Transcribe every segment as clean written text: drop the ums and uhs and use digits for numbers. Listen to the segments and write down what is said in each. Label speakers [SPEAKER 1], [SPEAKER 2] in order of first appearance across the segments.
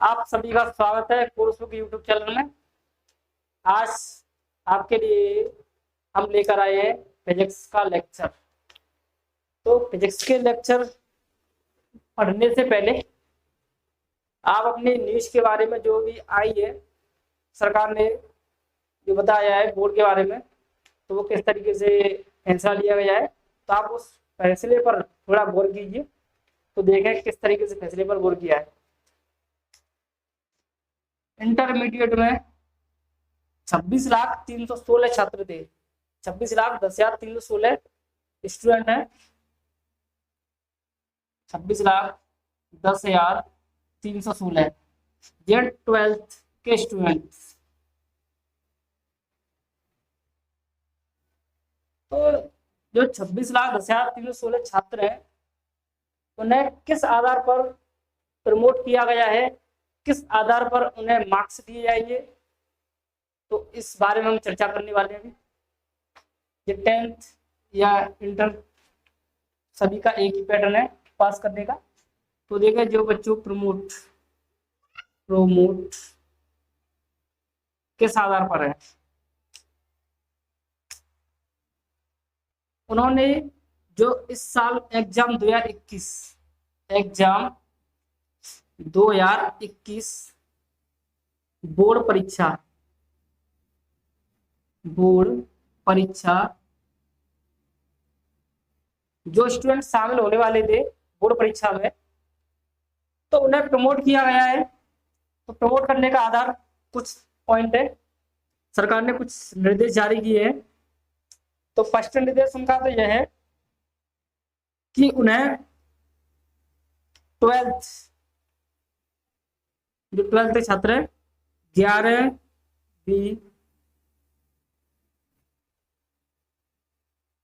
[SPEAKER 1] आप सभी का स्वागत है कोर्स बुक यूट्यूब चैनल में। आज आपके लिए हम लेकर आए हैं फिजिक्स का लेक्चर। तो फिजिक्स के लेक्चर पढ़ने से पहले आप अपनी न्यूज के बारे में जो भी आई है, सरकार ने जो बताया है बोर्ड के बारे में, तो वो किस तरीके से फैसला लिया गया है, तो आप उस फैसले पर थोड़ा गौर कीजिए। तो देखें किस तरीके से फैसले पर गौर किया है। इंटरमीडिएट में 26,316 छात्र थे। 26,10,316 स्टूडेंट हैं। 26,10,316 ये 12th के स्टूडेंट। तो जो 26,10,316 छात्र हैं, उन्हें किस आधार पर प्रमोट किया गया है, किस आधार पर उन्हें मार्क्स दिए जाएंगे, तो इस बारे में हम चर्चा करने वाले हैं। ये 10th या इंटर सभी का एक ही पैटर्न है पास करने का। तो देखिए, जो बच्चों प्रमोट किस आधार पर है, उन्होंने जो इस साल एग्जाम 2021 बोर्ड परीक्षा जो स्टूडेंट शामिल होने वाले थे बोर्ड परीक्षा में, तो उन्हें प्रमोट किया गया है। तो प्रमोट करने का आधार कुछ पॉइंट है, सरकार ने कुछ निर्देश जारी किए हैं। तो फर्स्ट निर्देश उनका तो यह है कि उन्हें 12th जो 12th के छात्र हैं, 11वीं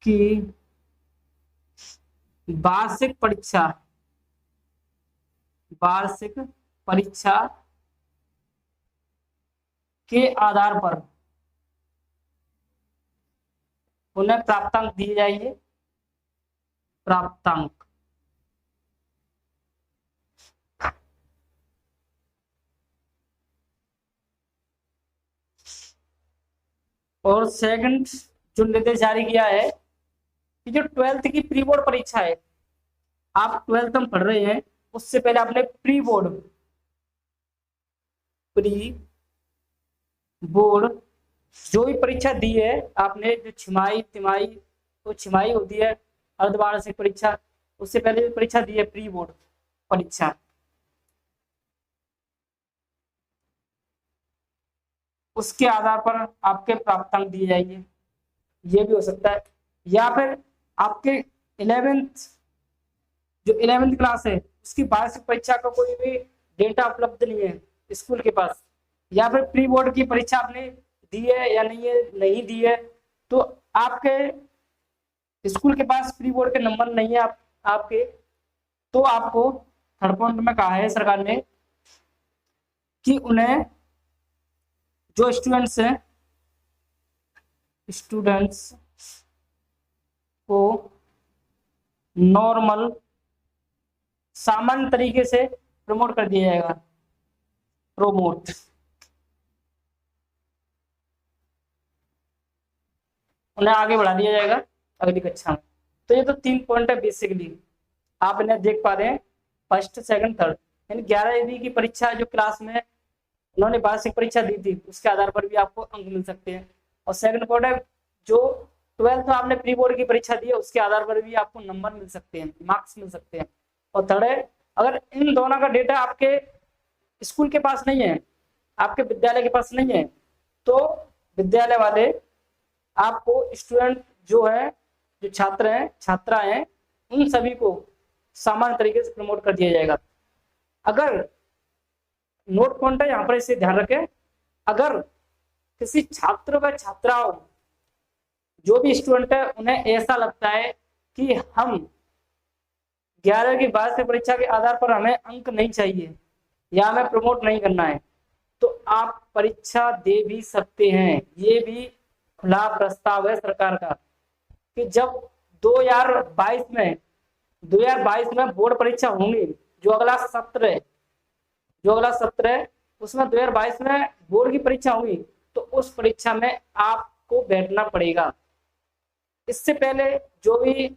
[SPEAKER 1] की वार्षिक परीक्षा के आधार पर उन्हें प्राप्तांक दिए जाएंगे। प्राप्तांक और सेकंड जो निर्देश जारी किया है कि जो 12th की प्री बोर्ड परीक्षा है, आप 12th में पढ़ रहे हैं, उससे पहले आपने प्री बोर्ड जो भी परीक्षा दी है आपने, जो छिमाही तिमाही, तो छिमाही होती है अर्धवार्षिक परीक्षा, उससे पहले जो परीक्षा दी है प्री बोर्ड परीक्षा, उसके आधार पर आपके प्राप्तांक दिए जाएंगे। ये भी हो सकता है, या फिर आपके 11th क्लास है उसकी वार्षिक परीक्षा का कोई भी डेटा उपलब्ध नहीं है स्कूल के पास, या फिर प्री बोर्ड की परीक्षा आपने दी है या नहीं दी है, तो आपके स्कूल के पास प्री बोर्ड के नंबर नहीं है आपके, तो आपको थर्ड पॉइंट में कहा है सरकार ने कि उन्हें जो स्टूडेंट्स को नॉर्मल सामान्य तरीके से प्रमोट कर दिया जाएगा। उन्हें आगे बढ़ा दिया जाएगा अगली कक्षा में। तो ये तो 3 पॉइंट है बेसिकली, आप इन्हें देख पा रहे हैं, फर्स्ट सेकंड थर्ड। यानी 11वीं की परीक्षा जो क्लास में उन्होंने वार्षिक परीक्षा दी थी, उसके आधार पर भी आपको अंक मिल सकते हैं। और सेकंड पॉइंट है, जो 12th में आपने प्री बोर्ड की परीक्षा दी है, उसके आधार पर भी आपको नंबर मिल सकते हैं, मार्क्स मिल सकते हैं। और थर्ड है, अगर इन दोनों का डेटा आपके स्कूल के पास नहीं है, आपके विद्यालय के पास नहीं है, तो विद्यालय वाले आपको स्टूडेंट जो है, जो छात्र हैं छात्रा हैं, उन सभी को सामान्य तरीके से प्रमोट कर दिया जाएगा। अगर नोट पॉइंट है यहाँ पर, इसे ध्यान रखें, अगर किसी छात्र व छात्राओं जो भी स्टूडेंट है उन्हें ऐसा लगता है कि हम 11वीं की वार्षिक परीक्षा के आधार पर हमें अंक नहीं चाहिए या हमें प्रमोट नहीं करना है, तो आप परीक्षा दे भी सकते हैं। ये भी खुला प्रस्ताव है सरकार का कि जब 2022 में बोर्ड परीक्षा होंगी, जो अगला सत्र है जो अगला सत्र है उसमें 2022 में बोर्ड की परीक्षा हुई, तो उस परीक्षा में आपको बैठना पड़ेगा। इससे पहले जो भी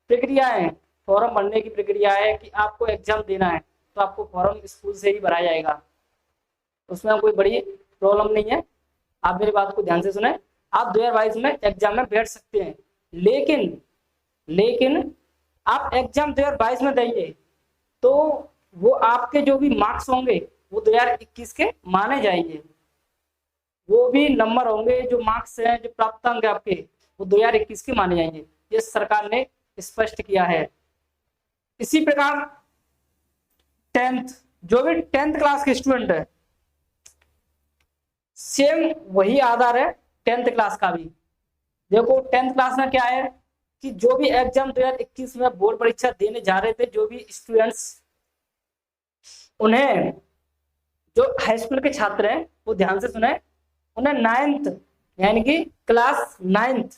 [SPEAKER 1] प्रक्रिया है, फॉर्म भरने की प्रक्रिया है कि आपको एग्जाम देना है, तो आपको फॉर्म स्कूल से ही भरा जाएगा, उसमें कोई बड़ी प्रॉब्लम नहीं है। आप मेरी बात को ध्यान से सुने, आप 2022 में एग्जाम में बैठ सकते हैं, लेकिन आप एग्जाम 2022 में देंगे तो वो आपके जो भी मार्क्स होंगे वो 2021 के माने जाएंगे, वो भी नंबर होंगे, जो मार्क्स हैं, जो प्राप्तांक है आपके, वो 2021 के माने जाएंगे। ये सरकार ने स्पष्ट किया है। इसी प्रकार जो भी 10th क्लास के स्टूडेंट है, सेम वही आधार है 10th क्लास का भी। देखो 10th क्लास में क्या है कि जो भी एग्जाम 2021 में बोर्ड परीक्षा देने जा रहे थे, जो भी स्टूडेंट्स, उन्हें, जो हाई स्कूल के छात्र हैं वो ध्यान से सुने, उन्हें 9th यानी कि क्लास 9th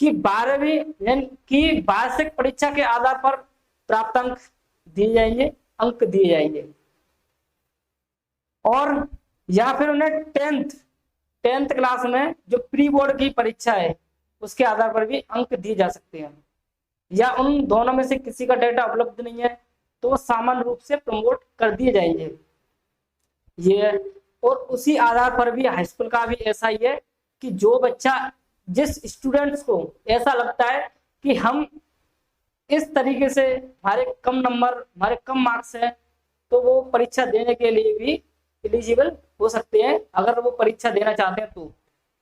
[SPEAKER 1] की 12वीं यानी कि वार्षिक परीक्षा के आधार पर प्राप्तांक दिए जाएंगे, अंक दिए जाएंगे। और या फिर उन्हें 10th क्लास में जो प्री बोर्ड की परीक्षा है उसके आधार पर भी अंक दिए जा सकते हैं, या उन दोनों में से किसी का डेटा उपलब्ध नहीं है तो वो सामान्य रूप से प्रमोट कर दिए जाएंगे। ये और उसी आधार पर भी हाई स्कूल का भी ऐसा ही है कि जो बच्चा, जिस स्टूडेंट्स को ऐसा लगता है कि हम इस तरीके से, हमारे कम नंबर, हमारे कम मार्क्स हैं, तो वो परीक्षा देने के लिए भी एलिजिबल हो सकते हैं, अगर वो परीक्षा देना चाहते हैं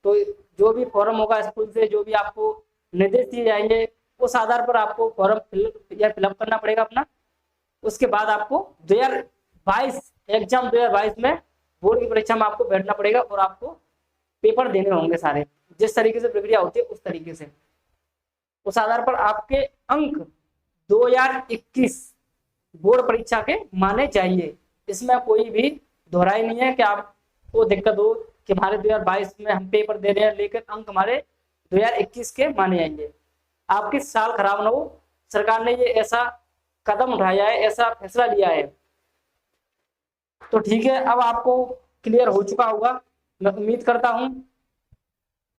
[SPEAKER 1] तो जो भी फॉर्म होगा स्कूल से, जो भी आपको निर्देश दिए जाएंगे, उस आधार पर आपको फॉर्म फिलअप करना पड़ेगा अपना। उसके बाद आपको 2022 एग्जाम 2022 में बोर्ड की परीक्षा में आपको बैठना पड़ेगा और आपको पेपर देने होंगे सारे, जिस तरीके से प्रक्रिया होती है उस तरीके से। उस आधार पर आपके अंक 2021 बोर्ड परीक्षा के माने जाएंगे। इसमें कोई भी दोहराई नहीं है कि आपको दिक्कत हो कि हमारे 2022 में हम पेपर दे रहे हैं लेकिन अंक हमारे 2021 के माने जाएंगे। आपकी साल खराब ना हो, सरकार ने ये ऐसा कदम उठाया है, ऐसा फैसला लिया है। तो ठीक है, अब आपको क्लियर हो चुका होगा, मैं उम्मीद करता हूं